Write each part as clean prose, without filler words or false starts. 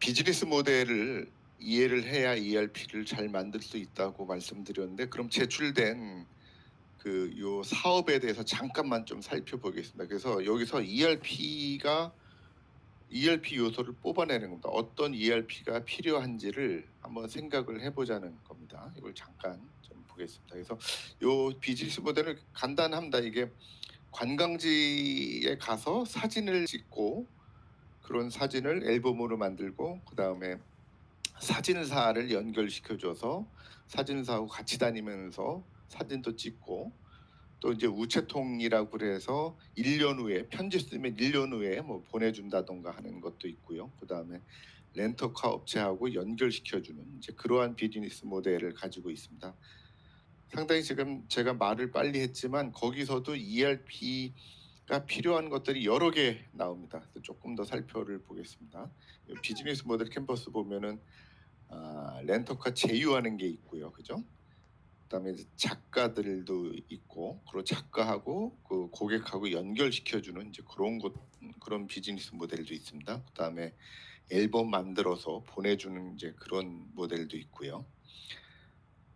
비즈니스 모델을 이해를 해야 ERP를 잘 만들 수 있다고 말씀드렸는데, 그럼 제출된 요 사업에 대해서 잠깐만 좀 살펴보겠습니다. 그래서 여기서 ERP 요소를 뽑아내는 겁니다. 어떤 ERP가 필요한지를 한번 생각을 해보자는 겁니다. 이걸 잠깐 좀 보겠습니다. 그래서 요 비즈니스 모델은 간단합니다. 이게 관광지에 가서 사진을 찍고, 그런 사진을 앨범으로 만들고, 그 다음에 사진사를 연결시켜줘서 사진사하고 같이 다니면서 사진도 찍고, 또 이제 우체통이라고 그래서 1년 후에 편지 쓰면 1년 후에 뭐 보내준다던가 하는 것도 있고요. 그 다음에 렌터카 업체하고 연결시켜주는 이제 그러한 비즈니스 모델을 가지고 있습니다. 상당히 지금 제가 말을 빨리 했지만 거기서도 ERP가 필요한 것들이 여러 개 나옵니다. 그래서 조금 더 살펴를 보겠습니다. 비즈니스 모델 캔버스 보면은 렌터카 제휴하는 게 있고요, 그죠? 그다음에 이제 작가들도 있고, 그리고 작가하고 그 고객하고 연결시켜주는 이제 그런 비즈니스 모델도 있습니다. 그다음에 앨범 만들어서 보내주는 이제 그런 모델도 있고요.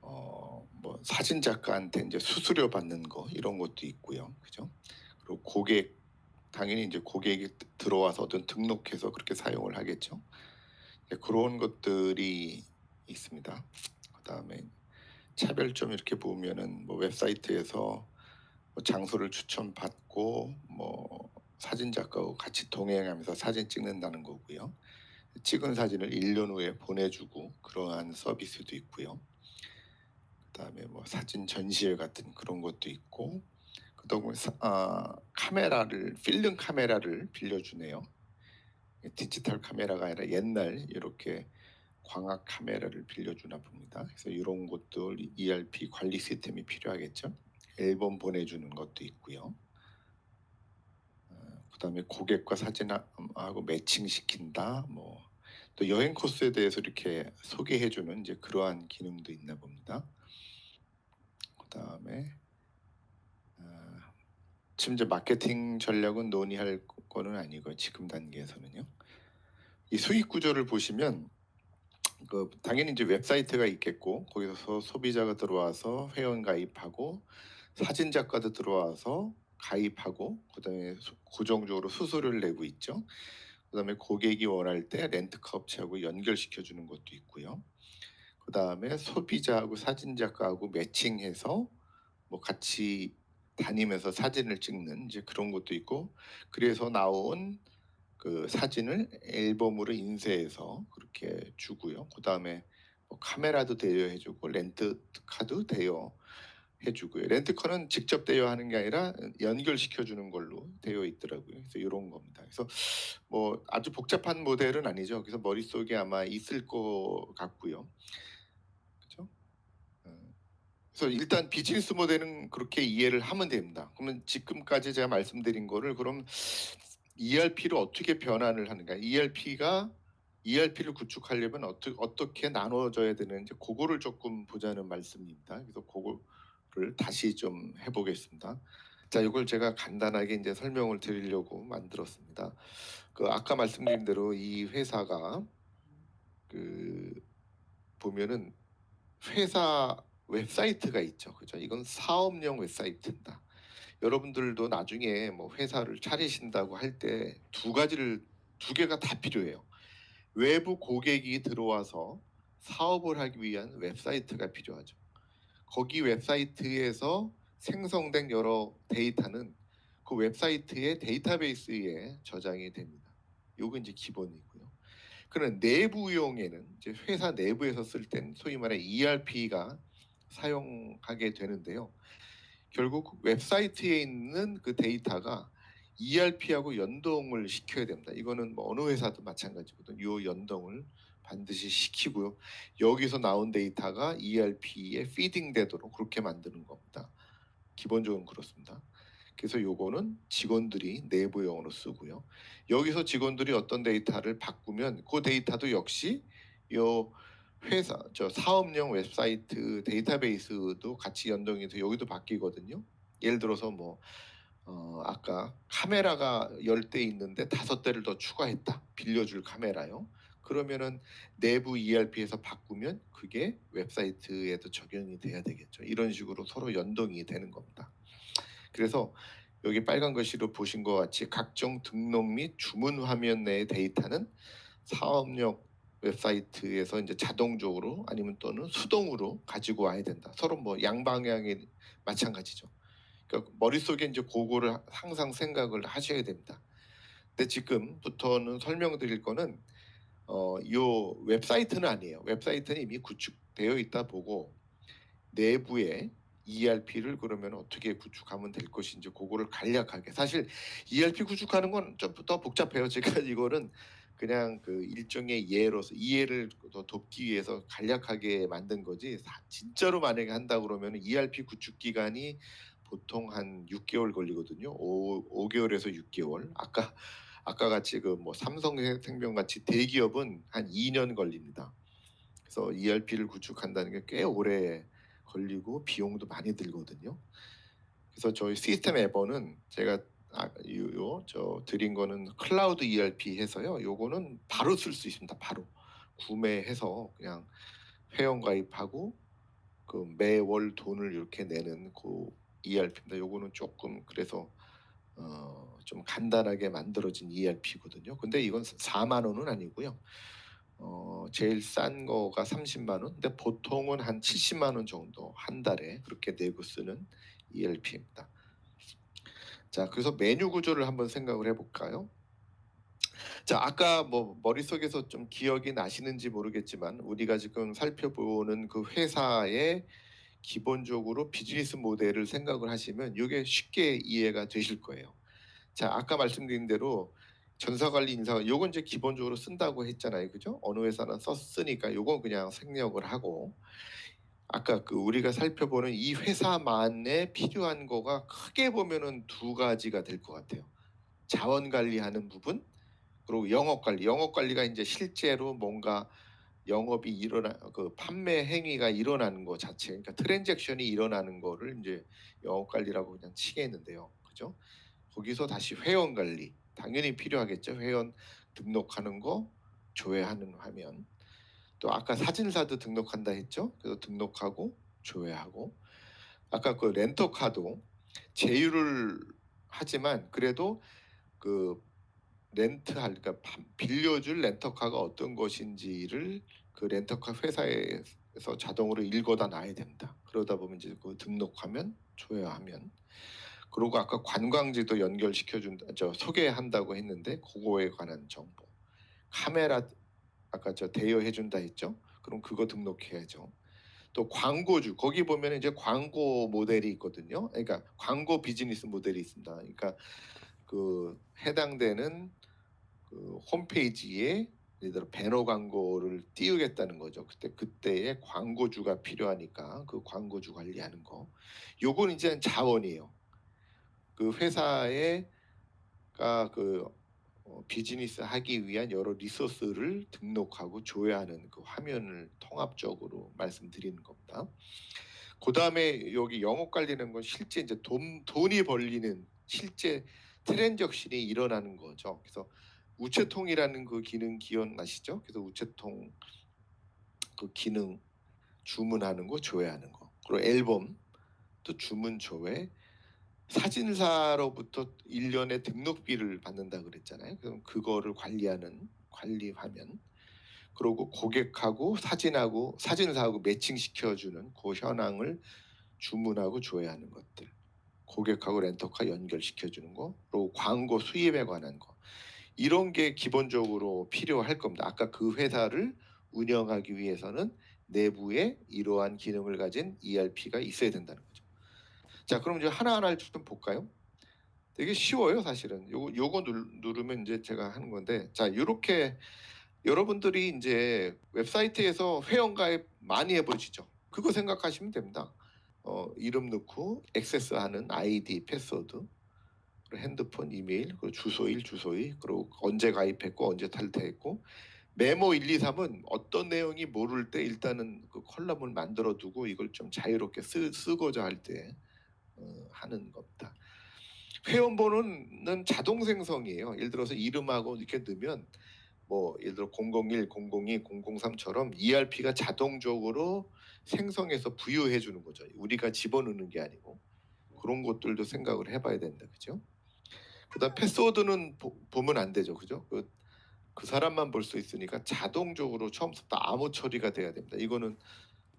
뭐 사진 작가한테 이제 수수료 받는 거 이런 것도 있고요, 그죠? 그리고 당연히 이제 고객이 들어와서 어떤 등록해서 그렇게 사용을 하겠죠. 그런 것들이 있습니다. 그다음에 차별점 이렇게 보면은 뭐 웹사이트에서 뭐 장소를 추천받고 뭐 사진 작가하고 같이 동행하면서 사진 찍는다는 거고요. 찍은 사진을 1년 후에 보내주고 그러한 서비스도 있고요. 그다음에 뭐 사진 전시회 같은 그런 것도 있고, 그다음에 필름 카메라를 빌려주네요. 디지털 카메라가 아니라 옛날 이렇게 광학 카메라를 빌려주나 봅니다. 그래서 이런 것들 ERP 관리 시스템이 필요하겠죠. 앨범 보내주는 것도 있고요. 그다음에 고객과 사진하고 매칭시킨다. 뭐 또 여행 코스에 대해서 이렇게 소개해주는 이제 그러한 기능도 있나 봅니다. 그다음에 지금 이제 마케팅 전략은 논의할 거는 아니고 지금 단계에서는요. 이 수익 구조를 보시면 당연히 이제 웹사이트가 있겠고, 거기서 소비자가 들어와서 회원 가입하고, 사진 작가도 들어와서 가입하고, 그다음에 고정적으로 수수료를 내고 있죠. 그다음에 고객이 원할 때 렌트카 업체하고 연결시켜 주는 것도 있고요. 그다음에 소비자하고 사진 작가하고 매칭해서 뭐 같이 다니면서 사진을 찍는 이제 그런 것도 있고, 그래서 나온 그 사진을 앨범으로 인쇄해서 그렇게 주고요. 그다음에 뭐 카메라도 대여해주고 렌트카도 대여해주고요. 렌트카는 직접 대여하는 게 아니라 연결시켜주는 걸로 되어 있더라고요. 그래서 이런 겁니다. 그래서 뭐 아주 복잡한 모델은 아니죠. 그래서 머릿속에 아마 있을 것 같고요. 그렇죠? 그래서 일단 비즈니스 모델은 그렇게 이해를 하면 됩니다. 그러면 지금까지 제가 말씀드린 거를 그럼 ERP를 어떻게 변환을 하는가? ERP를 구축하려면 어떻게 나눠져야 되는지 그거를 조금 보자는 말씀입니다. 그래서 그거를 다시 좀 해보겠습니다. 자, 이걸 제가 간단하게 이제 설명을 드리려고 만들었습니다. 아까 말씀드린 대로 이 회사가 보면은 회사 웹사이트가 있죠. 그죠? 이건 사업용 웹사이트입니다. 여러분들도 나중에 뭐 회사를 차리신다고 할 때 두 개가 다 필요해요. 외부 고객이 들어와서 사업을 하기 위한 웹사이트가 필요하죠. 거기 웹사이트에서 생성된 여러 데이터는 그 웹사이트의 데이터베이스에 저장이 됩니다. 요거 이제 기본이고요. 그런 내부용에는 이제 회사 내부에서 쓸 땐 소위 말해 ERP가 사용하게 되는데요. 결국 웹사이트에 있는 그 데이터가 ERP하고 연동을 시켜야 됩니다. 이거는 뭐 어느 회사도 마찬가지거든요. 이 연동을 반드시 시키고요. 여기서 나온 데이터가 ERP에 피딩 되도록 그렇게 만드는 겁니다. 기본적으로 그렇습니다. 그래서 요거는 직원들이 내부용으로 쓰고요. 여기서 직원들이 어떤 데이터를 바꾸면 그 데이터도 역시 요 사업용 웹사이트 데이터베이스도 같이 연동이 돼서 여기도 바뀌거든요. 예를 들어서 뭐 아까 카메라가 10대 있는데 5대를 더 추가했다. 빌려줄 카메라요. 그러면은 내부 ERP에서 바꾸면 그게 웹사이트에도 적용이 돼야 되겠죠. 이런 식으로 서로 연동이 되는 겁니다. 그래서 여기 빨간 글씨로 보신 것 같이 각종 등록 및 주문 화면 내의 데이터는 사업용 웹사이트에서 이제 자동적으로 아니면 또는 수동으로 가지고 와야 된다. 서로 뭐 양방향이 마찬가지죠. 그러니까 머릿속에 이제 그거를 항상 생각을 하셔야 됩니다. 근데 지금부터는 설명드릴 거는 요 웹사이트는 아니에요. 웹사이트는 이미 구축되어 있다 보고 내부에 ERP를 그러면 어떻게 구축하면 될 것인지 그거를 간략하게 사실 ERP 구축하는 건 좀 더 복잡해요. 제가 이거는 그냥 그 일종의 예로서 이해를 더 돕기 위해서 간략하게 만든 거지 진짜로 만약에 한다 그러면 ERP 구축 기간이 보통 한 6개월 걸리거든요. 5개월에서 6개월. 아까 같이 그 뭐 삼성생명 같이 대기업은 한 2년 걸립니다. 그래서 ERP를 구축한다는 게 꽤 오래 걸리고 비용도 많이 들거든요. 그래서 저희 시스템 앱원은 제가 저 드린 거는 클라우드 ERP 해서요. 요거는 바로 쓸 수 있습니다. 바로 구매해서 그냥 회원 가입하고 그 매월 돈을 이렇게 내는 그 ERP입니다. 요거는 조금 그래서 좀 간단하게 만들어진 ERP거든요. 근데 이건 4만 원은 아니고요. 제일 싼 거가 30만 원. 근데 보통은 한 70만 원 정도 한 달에 그렇게 내고 쓰는 ERP입니다. 자, 그래서 메뉴 구조를 한번 생각을 해볼까요? 자, 아까 뭐 머릿속에서 좀 기억이 나시는지 모르겠지만 우리가 지금 살펴보는 그 회사의 기본적으로 비즈니스 모델을 생각을 하시면 이게 쉽게 이해가 되실 거예요. 자, 아까 말씀드린 대로 전사관리 인사 요건 이제 기본적으로 쓴다고 했잖아요. 그죠? 어느 회사는 썼으니까 요건 그냥 생략을 하고 아까 그 우리가 살펴보는 이 회사만에 필요한 거가 크게 보면은 두 가지가 될 것 같아요. 자원 관리하는 부분 그리고 영업 관리. 영업 관리가 이제 실제로 뭔가 영업이 그 판매 행위가 일어나는 것 자체, 그러니까 트랜잭션이 일어나는 거를 이제 영업 관리라고 그냥 치겠는데요. 그죠? 거기서 다시 회원 관리 당연히 필요하겠죠. 회원 등록하는 거 조회하는 화면. 또 아까 사진사도 등록한다 했죠. 그래서 등록하고 조회하고 아까 그 렌터카도 제휴를 하지만 그래도 그 렌트할 그러니까 빌려줄 렌터카가 어떤 것인지를 그 렌터카 회사에서 자동으로 읽어다 놔야 됩니다. 그러다 보면 이제 그 등록하면 조회하면 그리고 아까 관광지도 연결시켜준다, 소개한다고 했는데 그거에 관한 정보, 카메라 아까 대여해준다 했죠. 그럼 그거 등록해야죠. 또 광고주 거기 보면 이제 광고 모델이 있거든요. 그러니까 광고 비즈니스 모델이 있습니다. 그러니까 그 해당되는 그 홈페이지에 예를 들어 배너 광고를 띄우겠다는 거죠. 그때에 광고주가 필요하니까 그 광고주 관리하는 거. 요건 이제 자원이에요. 그 회사에가 그 비즈니스 하기 위한 여러 리소스를 등록하고 조회하는 그 화면을 통합적으로 말씀드리는 겁니다. 그 다음에 여기 영업 관리는 건 실제 이제 돈이 벌리는 실제 트랜잭션이 일어나는 거죠. 그래서 우체통이라는 그 기능 기억나시죠? 그래서 우체통 그 기능 주문하는 거 조회하는 거 그리고 앨범 또 주문 조회 사진사로부터 1년에 등록비를 받는다 그랬잖아요. 그럼 그거를 관리하는 관리 화면 그리고 고객하고 사진사하고 매칭시켜주는 그 현황을 주문하고 조회하는 것들 고객하고 렌터카 연결시켜주는 거 그리고 광고 수입에 관한 거 이런 게 기본적으로 필요할 겁니다. 아까 그 회사를 운영하기 위해서는 내부에 이러한 기능을 가진 ERP가 있어야 된다는 거죠. 자, 그럼 이제 하나하나 좀 볼까요? 되게 쉬워요, 사실은. 요거 누르면 이제 제가 하는 건데, 자, 이렇게 여러분들이 이제 웹사이트에서 회원가입 많이 해보시죠. 그거 생각하시면 됩니다. 이름 넣고 액세스하는 아이디, 패스워드, 그리고 핸드폰, 이메일, 그리고 주소일, 그리고 언제 가입했고 언제 탈퇴했고 메모 1, 2, 3은 어떤 내용이 모를 때 일단은 그 컬럼을 만들어 두고 이걸 좀 자유롭게 쓰고자 할 때 하는 겁니다. 회원번호는 자동 생성이에요. 예를 들어서 이름하고 이렇게 넣으면 뭐 예를 들어 001, 002, 003처럼 ERP가 자동적으로 생성해서 부여해 주는 거죠. 우리가 집어넣는 게 아니고 그런 것들도 생각을 해봐야 된다, 그죠? 그다음 패스워드는 보면 안 되죠, 그죠? 그 사람만 볼 수 있으니까 자동적으로 처음부터 암호 처리가 돼야 됩니다. 이거는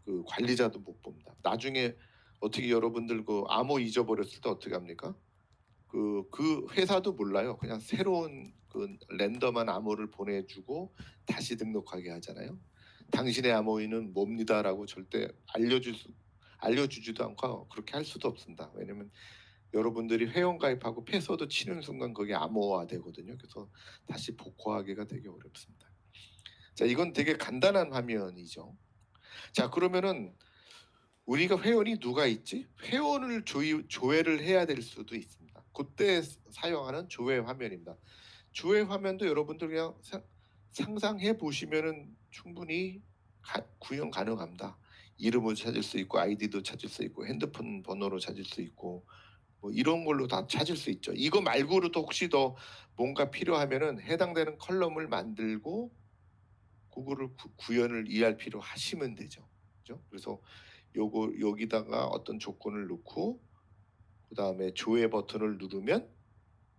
그 관리자도 못 봅니다. 나중에 어떻게 여러분들 그 암호 잊어버렸을 때 어떻게 합니까? 그 회사도 몰라요. 그냥 새로운 그 랜덤한 암호를 보내주고 다시 등록하게 하잖아요. 당신의 암호인은 뭡니다라고 절대 알려주지도 않고 그렇게 할 수도 없습니다. 왜냐면 여러분들이 회원 가입하고 패스워드 치는 순간 그게 암호화 되거든요. 그래서 다시 복구하기가 되게 어렵습니다. 자, 이건 되게 간단한 화면이죠. 자, 그러면은 우리가 회원이 누가 있지? 회원을 조회를 해야 될 수도 있습니다. 그때 사용하는 조회 화면입니다. 조회 화면도 여러분들 그냥 상상해 보시면은 충분히 구현 가능합니다. 이름을 찾을 수 있고 아이디도 찾을 수 있고 핸드폰 번호로 찾을 수 있고 뭐 이런 걸로 다 찾을 수 있죠. 이거 말고도 혹시 더 뭔가 필요하면은 해당되는 컬럼을 만들고 그거를 구현을 ERP로 하시면 되죠. 그죠? 그래서 요거 여기다가 어떤 조건을 넣고 그 다음에 조회 버튼을 누르면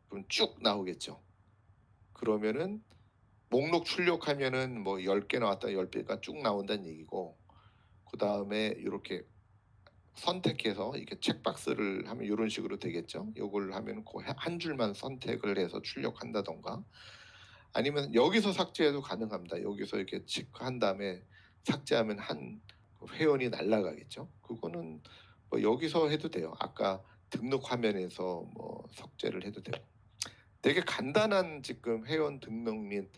그럼 쭉 나오겠죠. 그러면은 목록 출력하면은 뭐 10개 나왔다 10개가 쭉 나온다는 얘기고 그 다음에 이렇게 선택해서 이렇게 체크박스를 하면 이런 식으로 되겠죠. 요걸 하면 그 한 줄만 선택을 해서 출력한다던가 아니면 여기서 삭제해도 가능합니다. 여기서 이렇게 체크한 다음에 삭제하면 한 회원이 날라가겠죠. 그거는 뭐 여기서 해도 돼요. 아까 등록 화면에서 뭐 삭제를 해도 되고. 되게 간단한 지금 회원 등록 및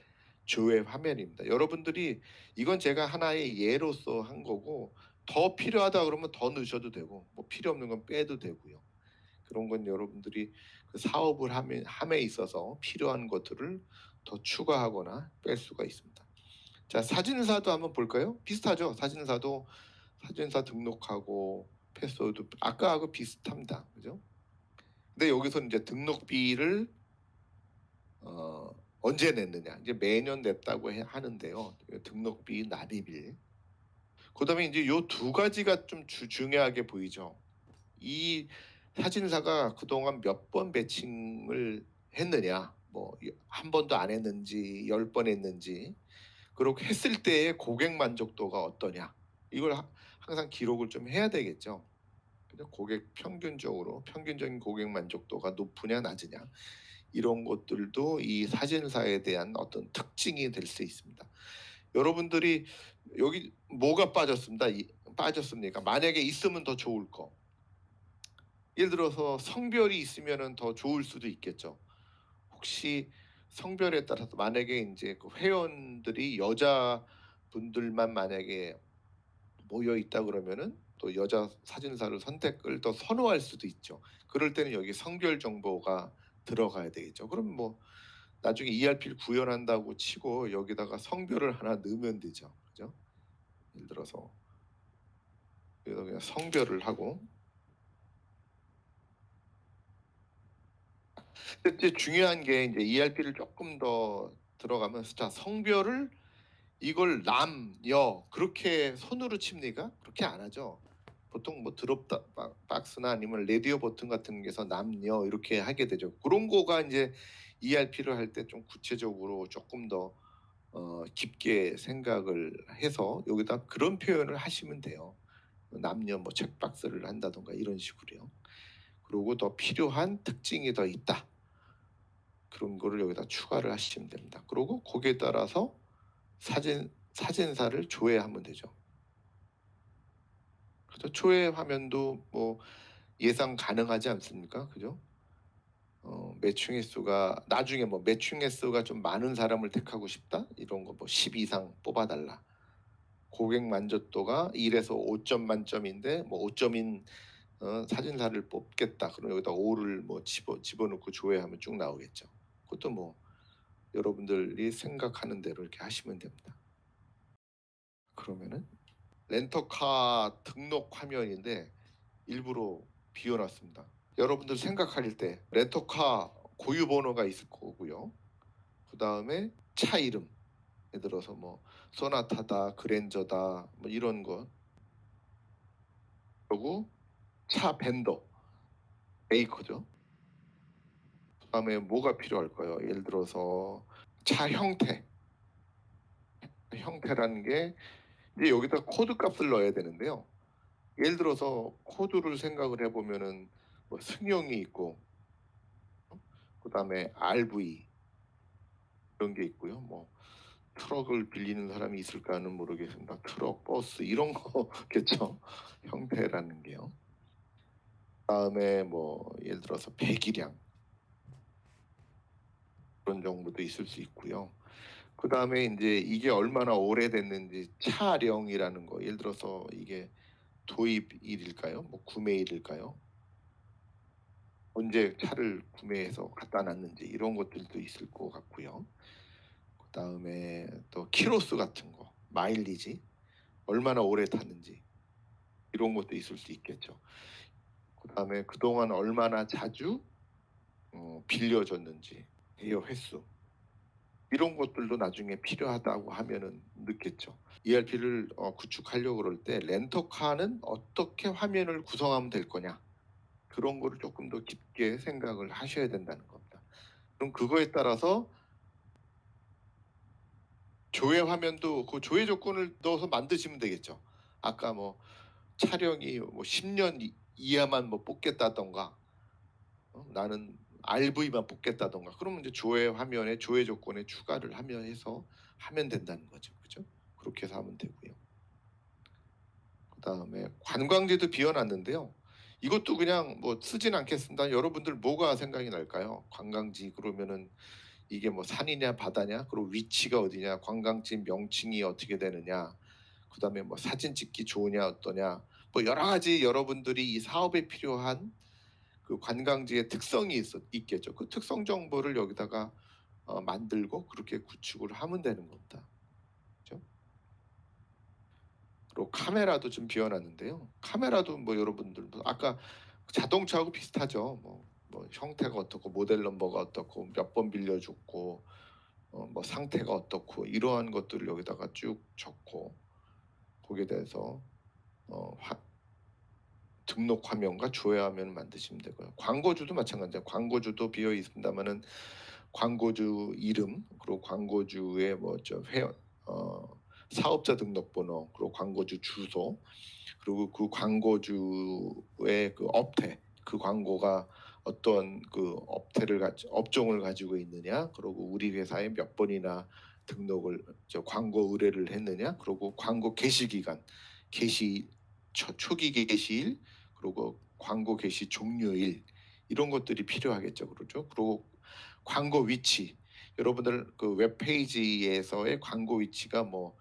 조회 화면입니다. 여러분들이 이건 제가 하나의 예로서 한 거고 더 필요하다 그러면 더 넣으셔도 되고 뭐 필요 없는 건 빼도 되고요. 그런 건 여러분들이 그 사업을 함에 있어서 필요한 것들을 더 추가하거나 뺄 수가 있습니다. 자, 사진사도 한번 볼까요? 비슷하죠. 사진사도 사진사 등록하고 패스워드 아까하고 비슷합니다. 그죠? 근데 여기서 이제 등록비를 언제 냈느냐 이제 매년 냈다고 하는데요. 등록비 납입일. 그다음에 이제 요 두 가지가 좀 중요하게 보이죠. 이 사진사가 그동안 몇 번 매칭을 했느냐, 뭐 한 번도 안 했는지 10번 했는지 그렇게 했을 때의 고객 만족도가 어떠냐 이걸 항상 기록을 좀 해야 되겠죠. 근데 고객 평균적인 고객 만족도가 높으냐 낮으냐 이런 것들도 이 사진사에 대한 어떤 특징이 될 수 있습니다. 여러분들이 여기 뭐가 빠졌습니까? 만약에 있으면 더 좋을 거. 예를 들어서 성별이 있으면 더 좋을 수도 있겠죠. 혹시 성별에 따라서 만약에 이제 그 회원들이 여자분들만 만약에 모여 있다 그러면은 또 여자 사진사를 선택을 더 선호할 수도 있죠. 그럴 때는 여기 성별 정보가 들어가야 되겠죠. 그럼 뭐 나중에 ERP를 구현한다고 치고 여기다가 성별을 하나 넣으면 되죠. 그죠? 예를 들어서 여기다 그냥 성별을 하고 근데 이제 중요한 게 이제 ERP를 조금 더 들어가면서 자 성별을 이걸 남, 여 그렇게 손으로 칩니까? 그렇게 안 하죠. 보통 뭐 드롭 박스나 아니면 라디오 버튼 같은 게서 남, 여 이렇게 하게 되죠. 그런 거가 이제 ERP를 할 때 좀 구체적으로 조금 더 깊게 생각을 해서 여기다 그런 표현을 하시면 돼요. 남녀 뭐 책박스를 한다던가 이런 식으로요. 그리고 더 필요한 특징이 더 있다. 그런 거를 여기다 추가를 하시면 됩니다. 그리고 거기에 따라서 사진사를 조회하면 되죠. 그래서 조회 화면도 뭐 예상 가능하지 않습니까? 그죠? 매칭 횟수가 나중에 뭐 매칭 횟수가 좀 많은 사람을 택하고 싶다 이런 거 뭐 10 이상 뽑아달라. 고객 만족도가 1에서 5점 만점인데 뭐 5점인 사진사를 뽑겠다. 그럼 여기다 5를 뭐 집어넣고 조회하면 쭉 나오겠죠. 그것도 뭐 여러분들이 생각하는 대로 이렇게 하시면 됩니다. 그러면은 렌터카 등록 화면인데 일부러 비워놨습니다. 여러분들 생각할 때 렌터카 고유 번호가 있을 거고요. 그 다음에 차 이름, 예를 들어서 뭐 소나타다, 그랜저다, 뭐 이런 거. 그리고 차 벤더, 메이커죠. 그다음에 뭐가 필요할까요? 예를 들어서 차 형태라는 게 이제 여기다 코드 값을 넣어야 되는데요. 예를 들어서 코드를 생각을 해보면은 뭐 승용이 있고, 그다음에 RV 이런 게 있고요. 뭐 트럭을 빌리는 사람이 있을까는 모르겠습니다. 트럭, 버스 이런 거겠죠. 형태라는 게요. 그다음에 뭐 예를 들어서 배기량 그런 정보도 있을 수 있고요. 그다음에 이제 이게 얼마나 오래됐는지 차량이라는 거. 예를 들어서 이게 도입일일까요? 뭐 구매일일까요? 언제 차를 구매해서 갖다 놨는지 이런 것들도 있을 것 같고요. 그다음에 또 키로수 같은 거, 마일리지 얼마나 오래 탔는지 이런 것도 있을 수 있겠죠. 그다음에 그동안 얼마나 자주 빌려줬는지, 대여 횟수 이런 것들도 나중에 필요하다고 하면은 늦겠죠. ERP를 구축하려고 그럴 때 렌터카는 어떻게 화면을 구성하면 될 거냐 그런 거를 조금 더 깊게 생각을 하셔야 된다는 겁니다. 그럼 그거에 따라서 조회 화면도 그 조회 조건을 넣어서 만드시면 되겠죠. 아까 뭐 촬영이 뭐 10년 이하만 뭐 뽑겠다던가 나는 RV만 뽑겠다던가 그러면 이제 조회 화면에 조회 조건에 추가를 하면 해서 하면 된다는 거죠. 그죠? 그렇게 해서 하면 되고요. 그다음에 관광지도 비워놨는데요. 이것도 그냥 뭐 쓰진 않겠습니다. 여러분들 뭐가 생각이 날까요? 관광지 그러면은 이게 뭐 산이냐 바다냐 그리고 위치가 어디냐 관광지 명칭이 어떻게 되느냐 그다음에 뭐 사진 찍기 좋으냐 어떠냐 뭐 여러 가지 여러분들이 이 사업에 필요한 그 관광지의 특성이 있겠죠. 그 특성 정보를 여기다가 만들고 그렇게 구축을 하면 되는 겁니다. 그렇죠? 그리고 카메라도 좀 비워놨는데요. 카메라도 뭐 여러분들 아까 자동차하고 비슷하죠. 뭐 형태가 어떻고 모델 넘버가 어떻고 몇 번 빌려줬고 뭐 상태가 어떻고 이러한 것들을 여기다가 쭉 적고 거기에 대해서 어, 등록 화면과 조회 화면을 만드시면 되고요. 광고주도 마찬가지예요. 광고주도 비어 있습니다만은 광고주 이름 그리고 광고주의 뭐저 회원 사업자 등록번호 그리고 광고주 주소 그리고 그 광고주의 그 업태 그 광고가 어떤 그 업종을 가지고 있느냐 그리고 우리 회사에 몇 번이나 등록을 광고 의뢰를 했느냐 그리고 광고 게시 기간 게시 초기 게시일 그리고 광고 게시 종료일 이런 것들이 필요하겠죠. 그렇죠. 그리고 광고 위치 여러분들 그 웹페이지에서의 광고 위치가 뭐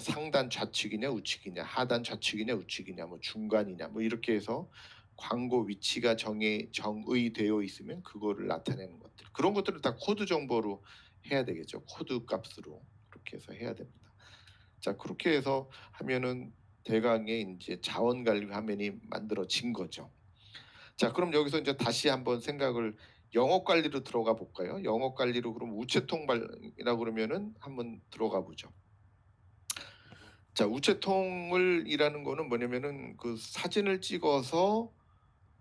상단 좌측이냐 우측이냐 하단 좌측이냐 우측이냐 뭐 중간이냐 뭐 이렇게 해서 광고 위치가 정의되어 있으면 그거를 나타내는 것들 그런 것들을 다 코드 정보로 해야 되겠죠. 코드 값으로 그렇게 해서 해야 됩니다. 자 그렇게 해서 하면은 대강의 이제 자원 관리 화면이 만들어진 거죠. 자 그럼 여기서 이제 다시 한번 생각을 영업 관리로 들어가 볼까요? 영업 관리로 그럼 우체통이라고 그러면은 한번 들어가 보죠. 자, 우체통을 이라는 거는 뭐냐면은 그 사진을 찍어서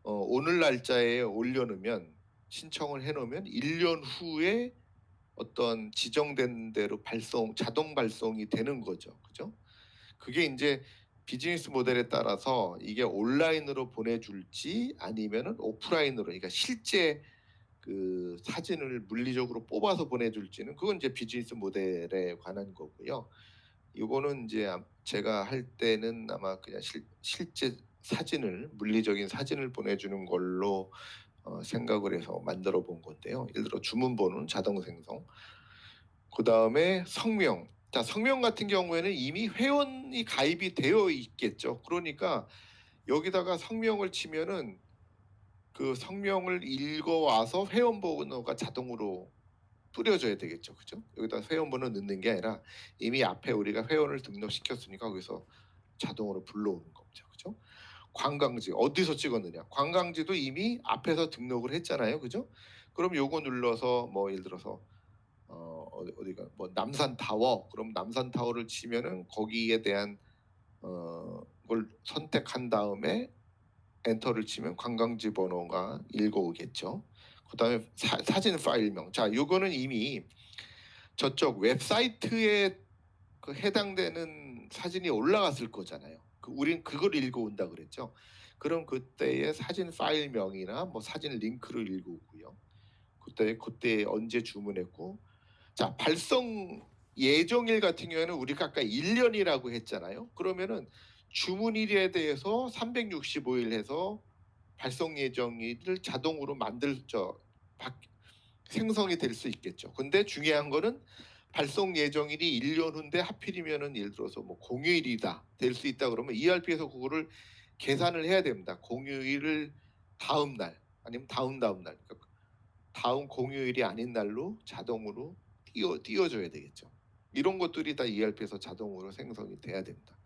오늘 날짜에 올려놓으면 신청을 해놓으면 1년 후에 어떤 지정된 대로 자동 발송이 되는 거죠. 그죠? 그게 이제 비즈니스 모델에 따라서 이게 온라인으로 보내줄지 아니면은 오프라인으로, 그러니까 실제 그 사진을 물리적으로 뽑아서 보내줄지는 그건 이제 비즈니스 모델에 관한 거고요. 이거는 이제 제가 할 때는 아마 그냥 실제 사진을 물리적인 사진을 보내주는 걸로 생각을 해서 만들어 본 건데요. 예를 들어 주문번호는 자동 생성. 그 다음에 성명. 자 성명 같은 경우에는 이미 회원이 가입이 되어 있겠죠. 그러니까 여기다가 성명을 치면은 그 성명을 읽어와서 회원 번호가 자동으로 뿌려줘야 되겠죠. 그죠? 여기다 회원번호 넣는 게 아니라 이미 앞에 우리가 회원을 등록시켰으니까 거기서 자동으로 불러오는 거죠. 그죠? 관광지 어디서 찍었느냐? 관광지도 이미 앞에서 등록을 했잖아요. 그죠? 그럼 요거 눌러서 뭐 예를 들어서 어디가 뭐 남산 타워, 그럼 남산 타워를 치면은 거기에 대한 걸 선택한 다음에 엔터를 치면 관광지 번호가 읽어오겠죠. 그다음에 사진 파일명. 자, 요거는 이미 저쪽 웹사이트에 그 해당되는 사진이 올라갔을 거잖아요. 우린 그걸 읽어온다 그랬죠. 그럼 그때의 사진 파일명이나 뭐 사진 링크를 읽어오고요. 그때 언제 주문했고, 자, 발송 예정일 같은 경우에는 우리가 아까 1년이라고 했잖아요. 그러면은 주문일에 대해서 365일 해서 발송 예정일을 자동으로 생성이 될 수 있겠죠. 근데 중요한 거는 발송 예정일이 1년 후인데 하필이면은 예를 들어서 뭐 공휴일이다 될 수 있다 그러면 ERP에서 그거를 계산을 해야 됩니다. 공휴일을 다음 날 아니면 다음 날, 그러니까 다음 공휴일이 아닌 날로 자동으로 띄워줘야 되겠죠. 이런 것들이 다 ERP에서 자동으로 생성이 돼야 됩니다.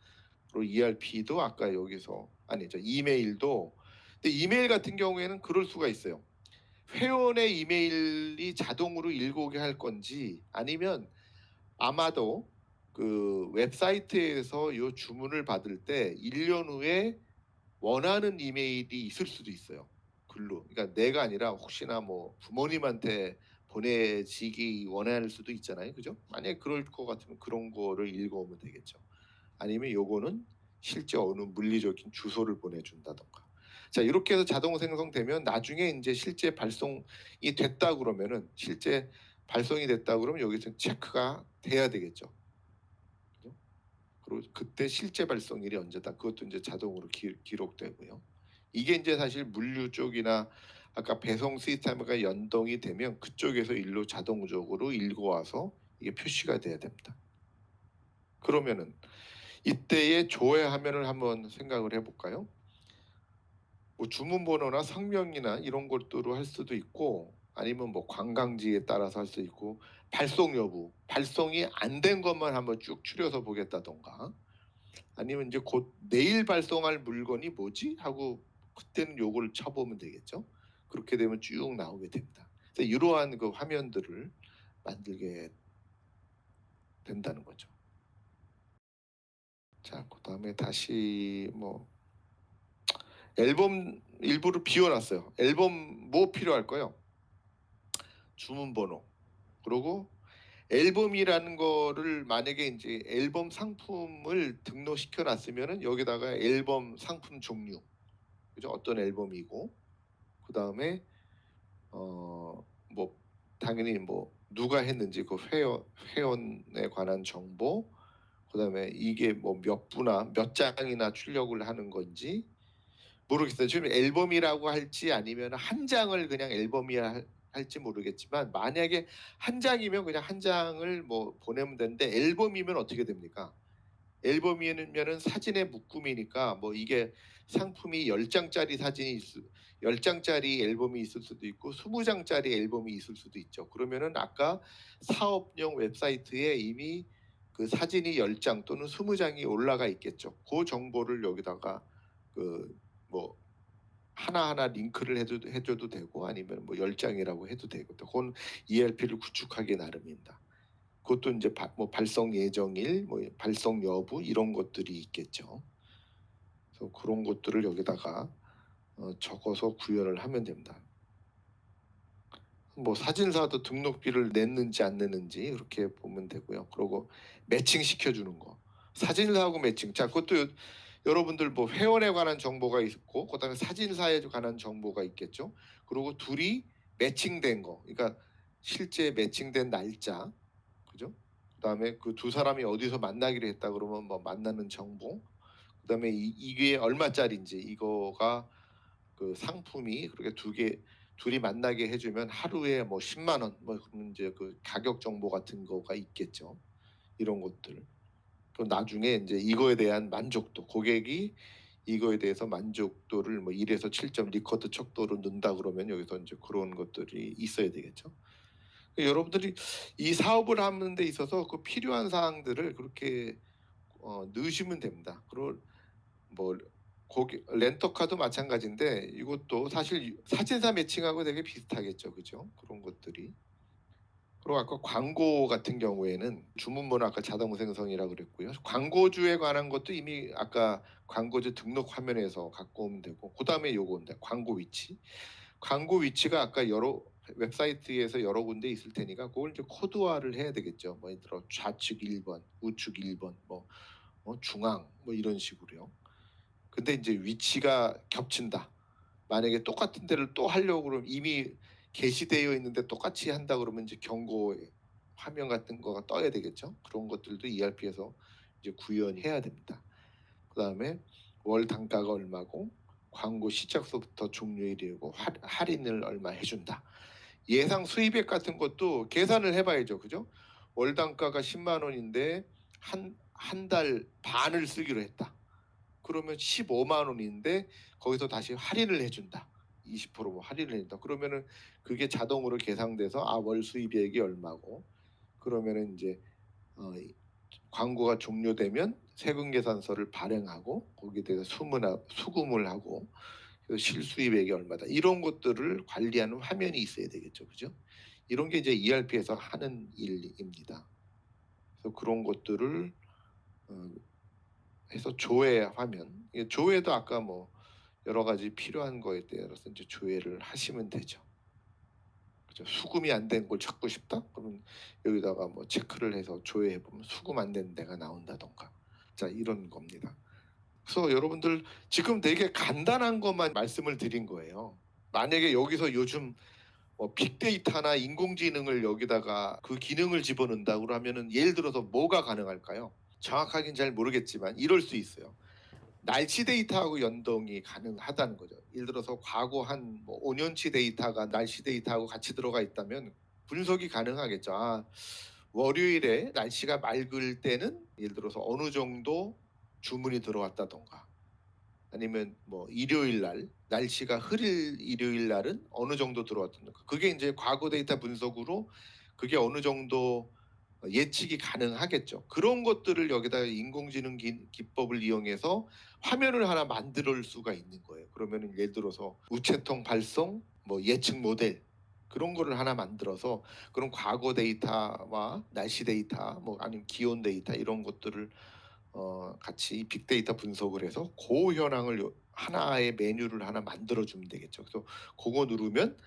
그리고 ERP도 아까 여기서 아니죠, 이메일도. 근데 이메일 같은 경우에는 그럴 수가 있어요. 회원의 이메일이 자동으로 읽어오게 할 건지 아니면 아마도 그 웹사이트에서 요 주문을 받을 때 1년 후에 원하는 이메일이 있을 수도 있어요. 글로. 그러니까 내가 아니라 혹시나 뭐 부모님한테 보내지기 원할 수도 있잖아요. 그죠? 만약에 그럴 것 같으면 그런 거를 읽어오면 되겠죠. 아니면 요거는 실제 어느 물리적인 주소를 보내준다던가. 자, 이렇게 해서 자동 생성되면 나중에 이제 실제 발송이 됐다 그러면은 실제 발송이 됐다 그러면 여기서 체크가 돼야 되겠죠. 그죠? 그리고 그때 실제 발송일이 언제다 그것도 이제 자동으로 기록되고요. 이게 이제 사실 물류 쪽이나 아까 배송 시스템과 연동이 되면 그쪽에서 일로 자동적으로 읽어와서 이게 표시가 돼야 됩니다. 그러면은 이때의 조회 화면을 한번 생각을 해볼까요? 뭐 주문번호나 성명이나 이런 것들로 할 수도 있고 아니면 뭐 관광지에 따라서 할 수 있고 발송 여부, 발송이 안 된 것만 한번 쭉 추려서 보겠다던가 아니면 이제 곧 내일 발송할 물건이 뭐지? 하고 그때는 요걸 쳐보면 되겠죠. 그렇게 되면 쭉 나오게 됩니다. 그래서 이러한 그 화면들을 만들게 된다는 거죠. 자, 그다음에 다시 뭐 앨범 일부를 비워놨어요. 앨범 뭐 필요할까요? 주문번호. 그리고 앨범이라는 거를 만약에 이제 앨범 상품을 등록시켜 놨으면은 여기다가 앨범 상품 종류, 그죠? 어떤 앨범이고, 그 다음에 뭐 당연히 뭐 누가 했는지 그 회원에 관한 정보, 그 다음에 이게 뭐 몇 부나 몇 장이나 출력을 하는 건지 모르겠어요. 지금 앨범이라고 할지 아니면 한 장을 그냥 앨범이야 할지 모르겠지만 만약에 한 장이면 그냥 한 장을 뭐 보내면 되는데 앨범이면 어떻게 됩니까? 앨범이면은 사진의 묶음이니까 뭐 이게 상품이 10장짜리 사진이 10장짜리 앨범이 있을 수도 있고 20장짜리 앨범이 있을 수도 있죠. 그러면은 아까 사업용 웹사이트에 이미 그 사진이 10장 또는 20장이 올라가 있겠죠. 그 정보를 여기다가 그 뭐 하나하나 링크를 해줘도 되고 아니면 뭐 10장이라고 해도 되고 그건 ERP를 구축하기 나름입니다. 그것도 이제 뭐 발송 예정일, 뭐 발송 여부 이런 것들이 있겠죠. 그래서 그런 것들을 여기다가 적어서 구현을 하면 됩니다. 뭐 사진사도 등록비를 냈는지 안 냈는지 이렇게 보면 되고요. 그리고 매칭 시켜주는 거. 사진사하고 매칭. 자, 그것도 여러분들 뭐 회원에 관한 정보가 있고, 그다음에 사진사에 관한 정보가 있겠죠. 그리고 둘이 매칭된 거. 그러니까 실제 매칭된 날짜, 그죠? 그다음에 그 두 사람이 어디서 만나기로 했다 그러면 뭐 만나는 정보. 그다음에 이게 얼마짜리인지 이거가 그 상품이 그렇게 둘이 만나게 해주면 하루에 뭐 10만 원, 뭐 그러면 이제 그 가격 정보 같은 거가 있겠죠. 이런 것들. 그럼 나중에 이제 이거에 대한 만족도, 고객이 이거에 대해서 만족도를 뭐 1에서 7점 리커트 척도로 넣는다 그러면 여기서 이제 그런 것들이 있어야 되겠죠. 여러분들이 이 사업을 하는 데 있어서 그 필요한 사항들을 그렇게 넣으시면 됩니다. 그리고 뭐 렌터카도 마찬가지인데 이것도 사실 사진사 매칭하고 되게 비슷하겠죠, 그죠? 그런 것들이 그리고 아까 광고 같은 경우에는 주문번호 아까 자동 생성이라고 그랬고요. 광고주에 관한 것도 이미 아까 광고주 등록 화면에서 갖고 오면 되고, 그다음에 요건데 광고 위치. 광고 위치가 아까 여러 웹사이트에서 여러 군데 있을 테니까 그걸 이제 코드화를 해야 되겠죠. 뭐 예를 들어 좌측 1번, 우측 1번, 뭐 중앙 뭐 이런 식으로요. 근데 이제 위치가 겹친다. 만약에 똑같은 데를 또 하려고 그러면 이미 게시되어 있는데 똑같이 한다 그러면 이제 경고 화면 같은 거가 떠야 되겠죠. 그런 것들도 ERP에서 이제 구현해야 됩니다. 그다음에 월 단가가 얼마고 광고 시작서부터 종료일이고 할인을 얼마 해준다. 예상 수입액 같은 것도 계산을 해봐야죠. 그죠? 월 단가가 10만 원인데 한 달 반을 쓰기로 했다. 그러면 15만 원인데 거기서 다시 할인을 해준다. 20% 할인을 해준다. 그러면은 그게 자동으로 계산돼서 월 수입액이 얼마고, 그러면은 이제 광고가 종료되면 세금 계산서를 발행하고 거기에 대해서 수금을 하고 실수입액이 얼마다, 이런 것들을 관리하는 화면이 있어야 되겠죠, 그죠? 이런 게 이제 ERP에서 하는 일입니다. 그래서 그런 것들을 해서 조회 화면, 조회도 아까 뭐 여러 가지 필요한 거에 따라서 이제 조회를 하시면 되죠. 그죠? 수금이 안 된 걸 찾고 싶다? 그러면 여기다가 뭐 체크를 해서 조회해 보면 수금 안 된 데가 나온다던가. 자, 이런 겁니다. 그래서 여러분들 지금 되게 간단한 것만 말씀을 드린 거예요. 만약에 여기서 요즘 빅데이터나 인공지능을 여기다가 그 기능을 집어넣는다고 하면은 예를 들어서 뭐가 가능할까요? 정확하긴 잘 모르겠지만 이럴 수 있어요. 날씨 데이터하고 연동이 가능하다는 거죠. 예를 들어서 과거 한 5년치 데이터가 날씨 데이터하고 같이 들어가 있다면 분석이 가능하겠죠. 월요일에 날씨가 맑을 때는 예를 들어서 어느 정도 주문이 들어왔다던가, 아니면 뭐 일요일 날 날씨가 흐릴 일요일 날은 어느 정도 들어왔다던가, 그게 이제 과거 데이터 분석으로 그게 어느 정도 예측이 가능하겠죠. 그런 것들을 여기다 인공지능 기법을 이용해서 화면을 하나 만들 수가 있는 거예요. 그러면은 예를 들어서 우체통 발송 뭐 예측 모델, 그런 거를 하나 만들어서 그런 과거 데이터와 날씨 데이터 뭐 아니면 기온 데이터 이런 것들을 같이 빅데이터 분석을 해서 그 현황을 하나의 메뉴를 하나 만들어 주면 되겠죠. 그래서 그거 누르면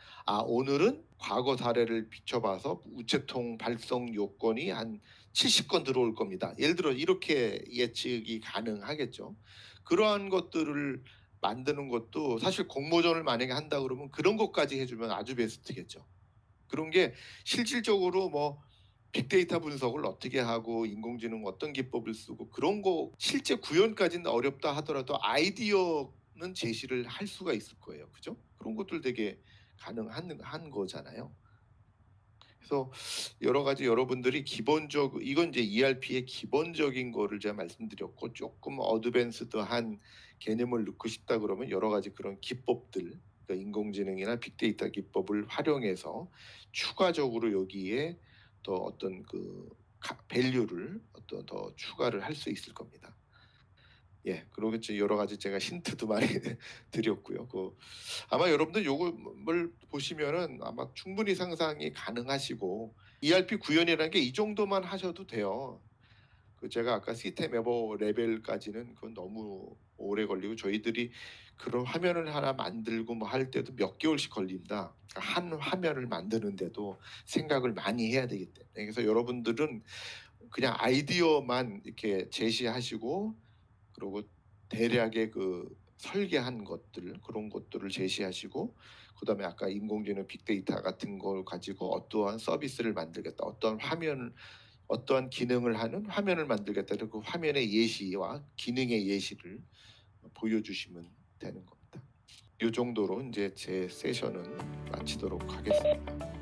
오늘은 과거 사례를 비춰봐서 우체통 발송 요건이 한 70건 들어올 겁니다. 예를 들어 이렇게 예측이 가능하겠죠. 그러한 것들을 만드는 것도 사실 공모전을 만약에 한다 그러면 그런 것까지 해주면 아주 베스트겠죠. 그런 게 실질적으로 뭐 빅데이터 분석을 어떻게 하고 인공지능 어떤 기법을 쓰고 그런 거 실제 구현까지는 어렵다 하더라도 아이디어는 제시를 할 수가 있을 거예요. 그죠? 그런 것들 되게 가능한 거잖아요. 그래서 여러 가지 여러분들이 이건 이제 ERP의 기본적인 거를 제가 말씀드렸고, 조금 어드밴스드한 개념을 넣고 싶다 그러면 여러 가지 그런 기법들, 그러니까 인공지능이나 빅데이터 기법을 활용해서 추가적으로 여기에 또 어떤 그 밸류를 어떤 더 추가를 할 수 있을 겁니다. 예, 그리고 이제 여러 가지 제가 힌트도 많이 드렸고요. 아마 여러분들 요걸 보시면은 아마 충분히 상상이 가능하시고, ERP 구현이라는 게 이 정도만 하셔도 돼요. 제가 아까 시스템 에버 레벨까지는 그건 너무 오래 걸리고, 저희들이 그런 화면을 하나 만들고 뭐 할 때도 몇 개월씩 걸립니다. 한 화면을 만드는데도 생각을 많이 해야 되기 때문에. 그래서 여러분들은 그냥 아이디어만 이렇게 제시하시고, 그리고 대략의 그 설계한 것들, 그런 것들을 제시하시고, 그다음에 아까 인공지능 빅데이터 같은 걸 가지고 어떠한 서비스를 만들겠다, 어떠한 기능을 하는 화면을 만들겠다, 그 화면의 예시와 기능의 예시를 보여주시면 되는 겁니다. 이 정도로 이제 제 세션은 마치도록 하겠습니다.